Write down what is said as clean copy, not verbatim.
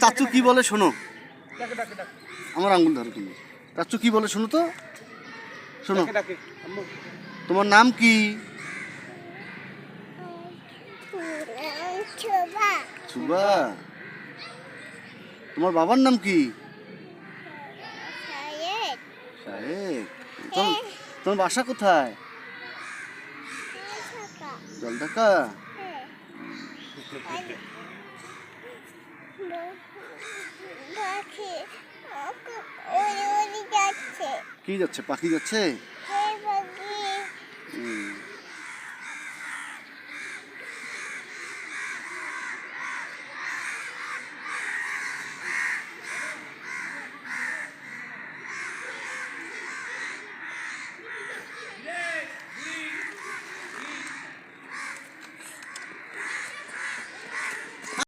চাচু কি বলে শোনো। আমার আঙ্গুল ধরো তুমি। চাচু কি বলে শোনো তো, শোনো। তোমার নাম কি? সুবা। তোমার বাবার নাম কি? শাহেদ। তোমার বাসা কোথায়? জলঢাকা। কি যাচ্ছে? পাখি যাচ্ছে।